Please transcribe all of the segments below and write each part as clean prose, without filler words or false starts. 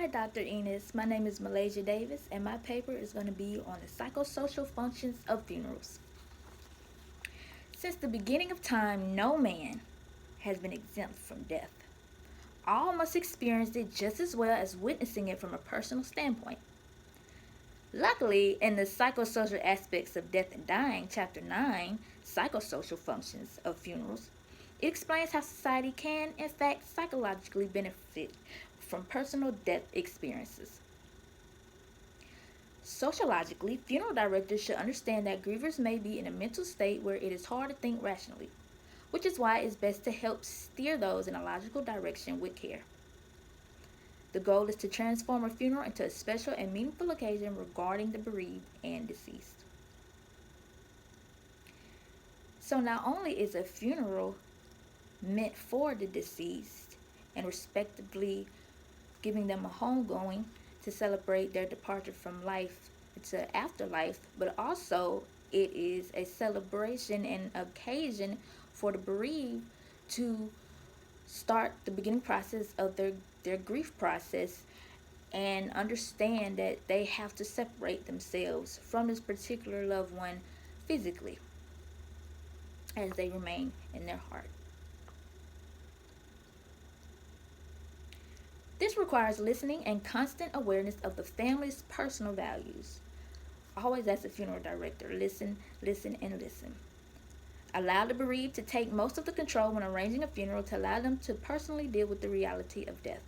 Hi, Dr. Enos. My name is Malaysia Davis, and my paper is going to be on the psychosocial functions of funerals. Since the beginning of time, no man has been exempt from death. All must experience it just as well as witnessing it from a personal standpoint. Luckily, in the psychosocial aspects of death and dying, chapter 9, psychosocial functions of funerals, it explains how society can, in fact, psychologically benefit from personal death experiences. Sociologically, funeral directors should understand that grievers may be in a mental state where it is hard to think rationally, which is why it's best to help steer those in a logical direction with care. The goal is to transform a funeral into a special and meaningful occasion regarding the bereaved and deceased. So, not only is a funeral meant for the deceased and respectively giving them a homegoing to celebrate their departure from life to afterlife, but also it is a celebration and occasion for the bereaved to start the beginning process of their grief process and understand that they have to separate themselves from this particular loved one physically as they remain in their heart. This requires listening and constant awareness of the family's personal values. Always, as a funeral director, listen, listen, and listen. Allow the bereaved to take most of the control when arranging a funeral to allow them to personally deal with the reality of death.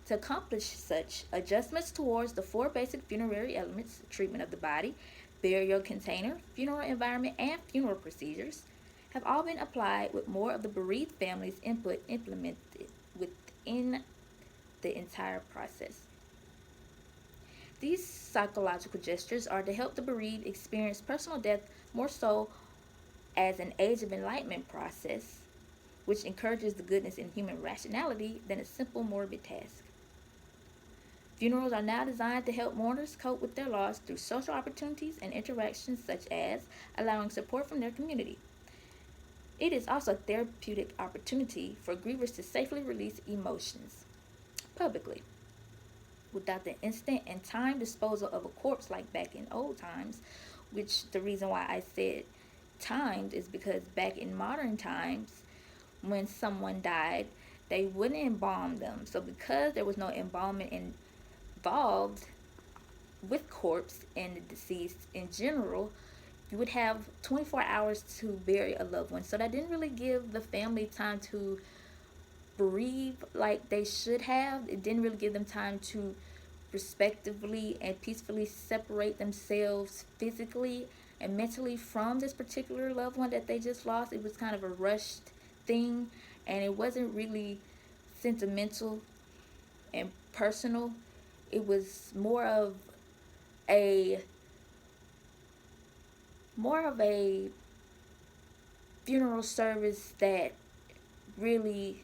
To accomplish such, adjustments towards the four basic funerary elements treatment of the body, burial container, funeral environment, and funeral procedures have all been applied with more of the bereaved family's input implemented within the entire process. These psychological gestures are to help the bereaved experience personal death more so as an age of enlightenment process, which encourages the goodness in human rationality than a simple morbid task. Funerals are now designed to help mourners cope with their loss through social opportunities and interactions such as allowing support from their community. It is also a therapeutic opportunity for grievers to safely release emotions publicly without the instant and time disposal of a corpse like back in old times, which the reason why I said timed is because back in modern times, when someone died, they wouldn't embalm them. So because there was no embalmment involved with corpse and the deceased in general, you would have 24 hours to bury a loved one. So that didn't really give the family time to bereave like they should have. It didn't really give them time to respectively and peacefully separate themselves physically and mentally from this particular loved one that they just lost. It was kind of a rushed thing, and it wasn't really sentimental and personal. It was a more of a funeral service that really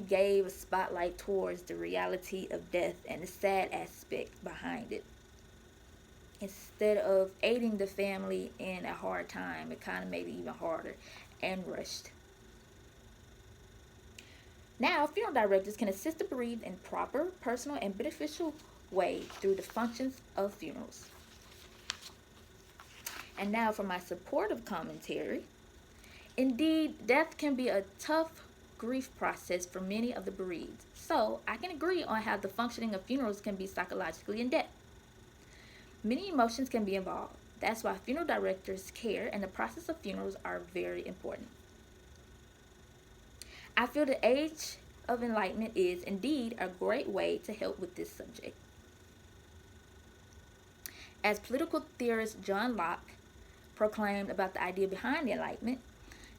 gave a spotlight towards the reality of death and the sad aspect behind it. Instead of aiding the family in a hard time, it kind of made it even harder and rushed. Now, funeral directors can assist the bereaved in proper, personal, and beneficial way through the functions of funerals. And now for my supportive commentary. Indeed, death can be a tough grief process for many of the bereaved. So, I can agree on how the functioning of funerals can be psychologically in depth. Many emotions can be involved. That's why funeral directors' care and the process of funerals are very important. I feel the age of enlightenment is indeed a great way to help with this subject. As political theorist John Locke proclaimed about the idea behind the Enlightenment,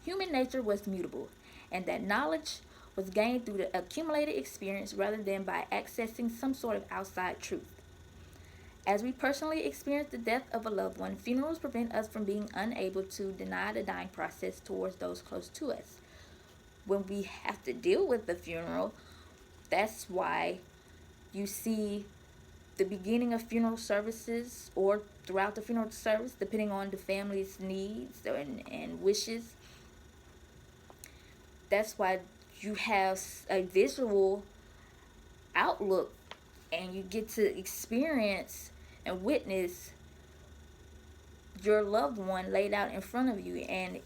human nature was mutable, and that knowledge was gained through the accumulated experience rather than by accessing some sort of outside truth. As we personally experience the death of a loved one, funerals prevent us from being unable to deny the dying process towards those close to us. When we have to deal with the funeral, that's why you see the beginning of funeral services or throughout the funeral service, depending on the family's needs and wishes. That's why you have a visual outlook, and you get to experience and witness your loved one laid out in front of you. And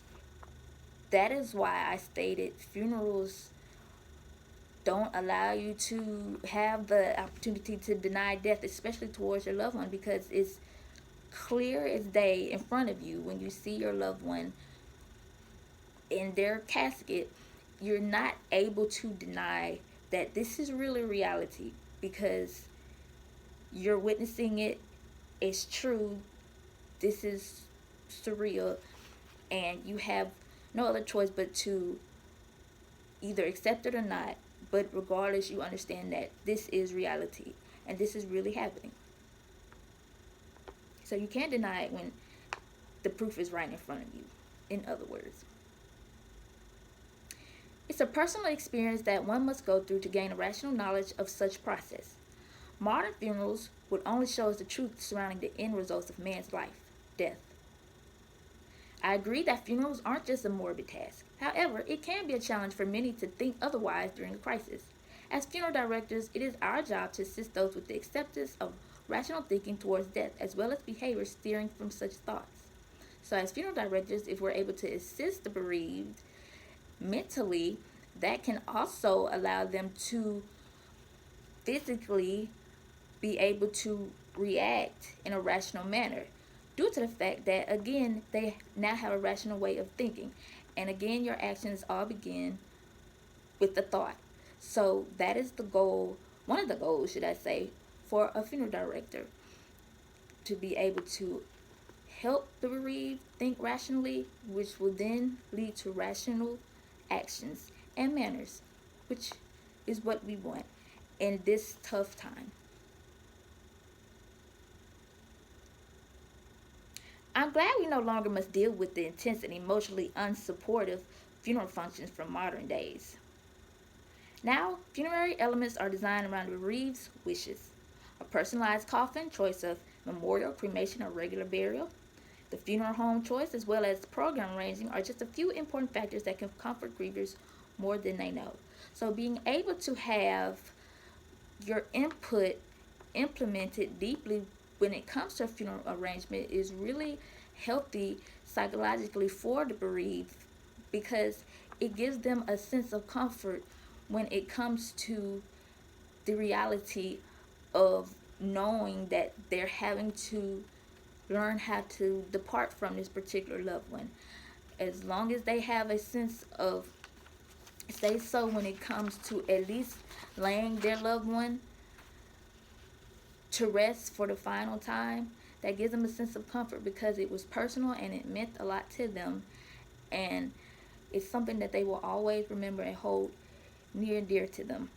that is why I stated funerals don't allow you to have the opportunity to deny death, especially towards your loved one, because it's clear as day in front of you when you see your loved one in their casket. You're not able to deny that this is really reality, because you're witnessing it. It's true. This is surreal, and you have no other choice but to either accept it or not. But regardless, you understand that this is reality and this is really happening. So you can't deny it when the proof is right in front of you, in other words. It's a personal experience that one must go through to gain a rational knowledge of such process. Modern funerals would only show us the truth surrounding the end results of man's life, death. I agree that funerals aren't just a morbid task. However, it can be a challenge for many to think otherwise during a crisis. As funeral directors, it is our job to assist those with the acceptance of rational thinking towards death, as well as behavior steering from such thoughts. So, as funeral directors, if we're able to assist the bereaved mentally, that can also allow them to physically be able to react in a rational manner, due to the fact that, again, they now have a rational way of thinking. And again, your actions all begin with the thought. So that is the goal, one of the goals, should I say, for a funeral director, to be able to help the bereaved think rationally, which will then lead to rational actions and manners, which is what we want in this tough time. I'm glad we no longer must deal with the intense and emotionally unsupportive funeral functions from modern days. Now, funerary elements are designed around the bereaved's wishes. A personalized coffin, choice of memorial, cremation, or regular burial, the funeral home choice, as well as program arranging, are just a few important factors that can comfort grievers more than they know. So being able to have your input implemented deeply when it comes to a funeral arrangement is really healthy psychologically for the bereaved, because it gives them a sense of comfort when it comes to the reality of knowing that they're having to learn how to depart from this particular loved one. As long as they have a sense of say so when it comes to at least laying their loved one to rest for the final time, that gives them a sense of comfort, because it was personal and it meant a lot to them, and it's something that they will always remember and hold near and dear to them.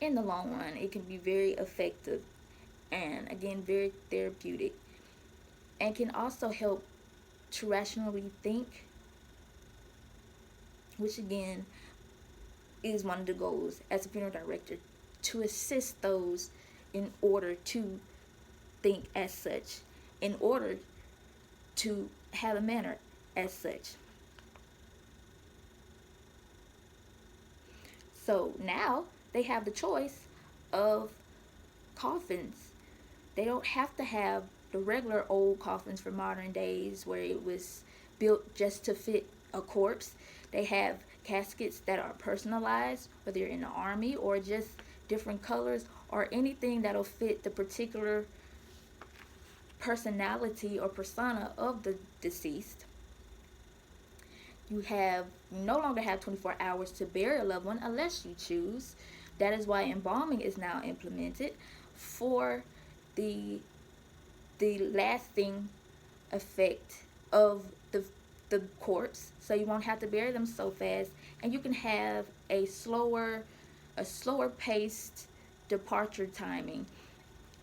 In the long run, it can be very effective and, again, very therapeutic, and can also help to rationally think, which again is one of the goals as a funeral director, to assist those in order to think as such, in order to have a manner as such. So now they have the choice of coffins. They don't have to have the regular old coffins for modern days where it was built just to fit a corpse. They have caskets that are personalized, whether you're in the army or just different colors or anything that'll fit the particular personality or persona of the deceased. You no longer have 24 hours to bury a loved one unless you choose. That is why embalming is now implemented for the lasting effect of the corpse, so you won't have to bury them so fast, and you can have a slower paced departure timing,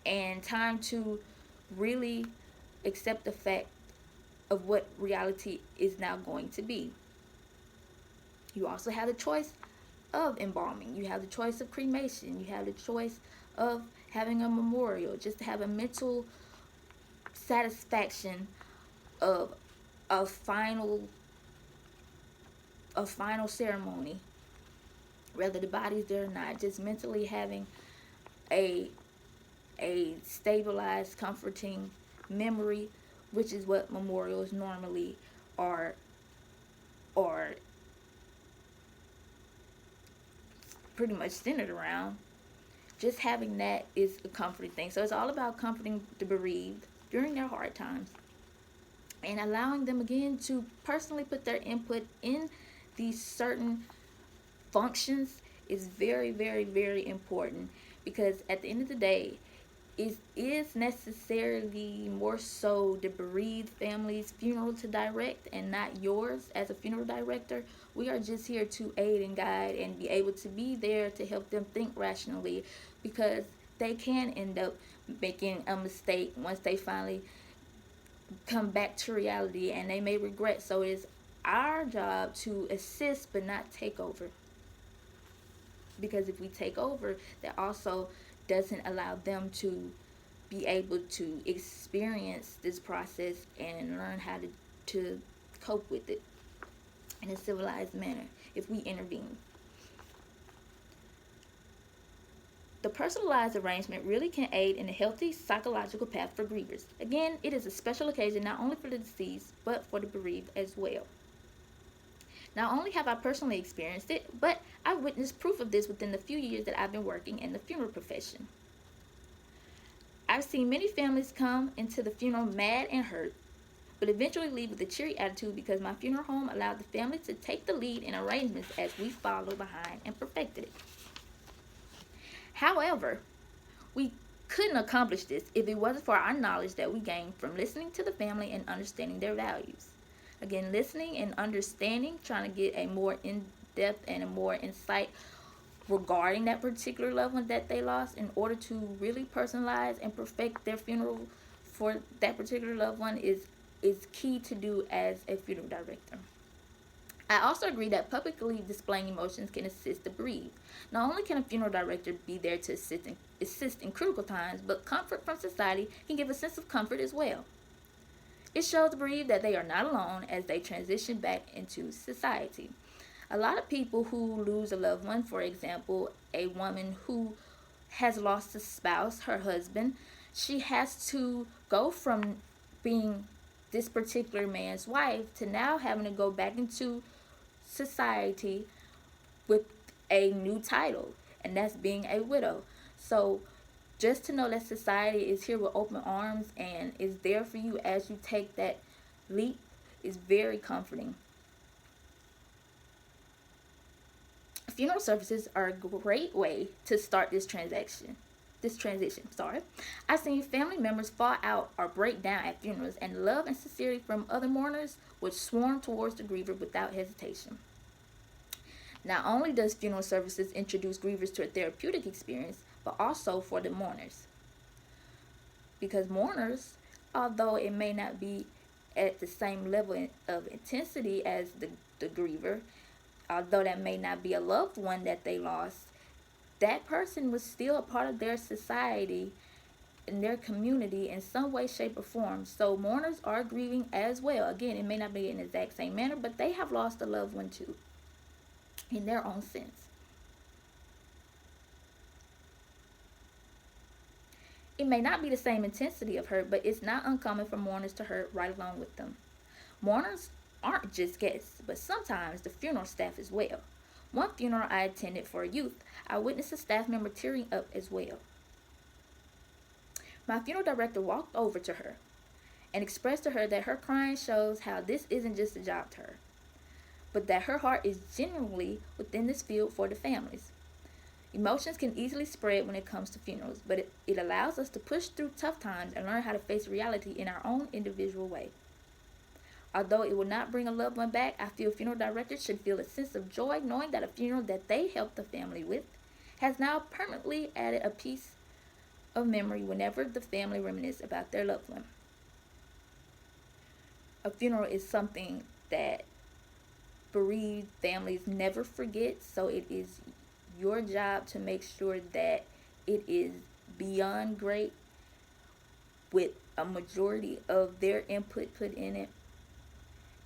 and time to really accept the fact of what reality is now going to be. You also have the choice of embalming. You have the choice of cremation. You have the choice of having a memorial, just to have a mental satisfaction of a final ceremony whether the body's there or not. Just mentally having a stabilized, comforting memory, which is what memorials normally are are pretty much centered around. Just having that is a comforting thing. So it's all about comforting the bereaved during their hard times and allowing them again to personally put their input in these certain functions is very, very, very important, because at the end of the day, it is necessarily more so the bereaved family's funeral to direct and not yours as a funeral director. We are just here to aid and guide and be able to be there to help them think rationally, because they can end up making a mistake once they finally come back to reality, and they may regret. So it's our job to assist but not take over, because if we take over, that also doesn't allow them to be able to experience this process and learn how to cope with it in a civilized manner if we intervene. The personalized arrangement really can aid in a healthy psychological path for grievers. Again, it is a special occasion not only for the deceased, but for the bereaved as well. Not only have I personally experienced it, but I witnessed proof of this within the few years that I've been working in the funeral profession. I've seen many families come into the funeral mad and hurt, but eventually leave with a cheery attitude because my funeral home allowed the family to take the lead in arrangements as we followed behind and perfected it. However, we couldn't accomplish this if it wasn't for our knowledge that we gained from listening to the family and understanding their values. Again, listening and understanding, trying to get a more in-depth and a more insight regarding that particular loved one that they lost in order to really personalize and perfect their funeral for that particular loved one is key to do as a funeral director. I also agree that publicly displaying emotions can assist the bereaved. Not only can a funeral director be there to assist in critical times, but comfort from society can give a sense of comfort as well. It shows the bereaved that they are not alone as they transition back into society. A lot of people who lose a loved one, for example, a woman who has lost a spouse, her husband, she has to go from being this particular man's wife to now having to go back into society with a new title, and that's being a widow. So just to know that society is here with open arms and is there for you as you take that leap is very comforting. Funeral services are a great way to start this transition. I've seen family members fall out or break down at funerals, and love and sincerity from other mourners would swarm towards the griever without hesitation. Not only does funeral services introduce grievers to a therapeutic experience, but also for the mourners. Because mourners, although it may not be at the same level of intensity as the griever, although that may not be a loved one that they lost, that person was still a part of their society and their community in some way, shape, or form. So mourners are grieving as well. Again, it may not be in the exact same manner, but they have lost a loved one too, in their own sense. It may not be the same intensity of hurt, but it's not uncommon for mourners to hurt right along with them. Mourners aren't just guests, but sometimes the funeral staff as well. One funeral I attended for a youth, I witnessed a staff member tearing up as well. My funeral director walked over to her and expressed to her that her crying shows how this isn't just a job to her, but that her heart is genuinely within this field for the families. Emotions can easily spread when it comes to funerals, but it allows us to push through tough times and learn how to face reality in our own individual way. Although it will not bring a loved one back, I feel funeral directors should feel a sense of joy knowing that a funeral that they helped the family with has now permanently added a piece of memory whenever the family reminisce about their loved one. A funeral is something that bereaved families never forget, so it is your job to make sure that it is beyond great with a majority of their input put in it.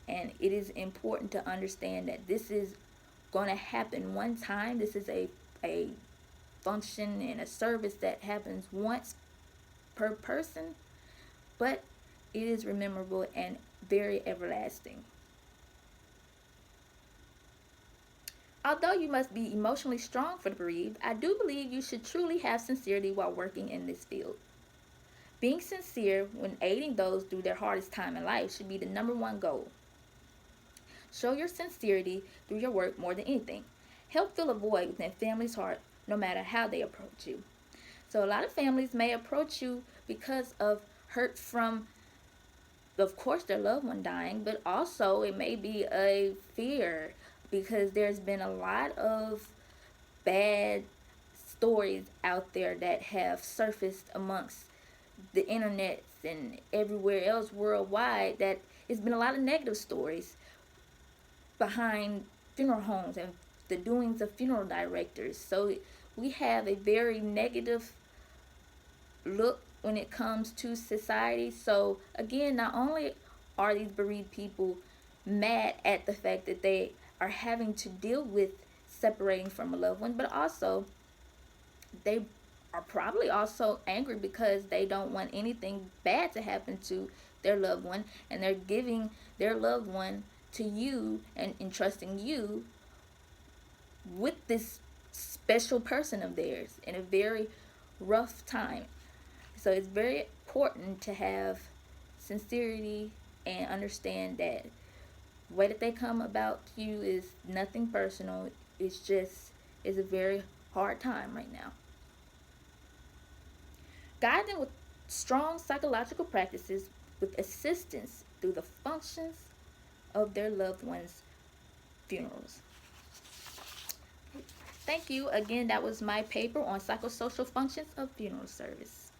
And it is important to understand that this is going to happen one time. This is a function and a service that happens once per person, but it is memorable and very everlasting. Although you must be emotionally strong for the bereaved, I do believe you should truly have sincerity while working in this field. Being sincere when aiding those through their hardest time in life should be the number one goal. Show your sincerity through your work more than anything. Help fill a void within families' heart no matter how they approach you. So a lot of families may approach you because of hurt from, of course, their loved one dying, but also it may be a fear because there's been a lot of bad stories out there that have surfaced amongst the internet and everywhere else worldwide, that it's been a lot of negative stories behind funeral homes and the doings of funeral directors. So we have a very negative look when it comes to society. So again, not only are these bereaved people mad at the fact that they are having to deal with separating from a loved one, but also they are probably also angry because they don't want anything bad to happen to their loved one, and they're giving their loved one to you and entrusting you with this special person of theirs in a very rough time. So it's very important to have sincerity and understand that the way that they come about you is nothing personal. It's just, it's a very hard time right now. Guide them with strong psychological practices with assistance through the functions of their loved ones' funerals. Thank you. Again, that was my paper on psychosocial functions of funeral service.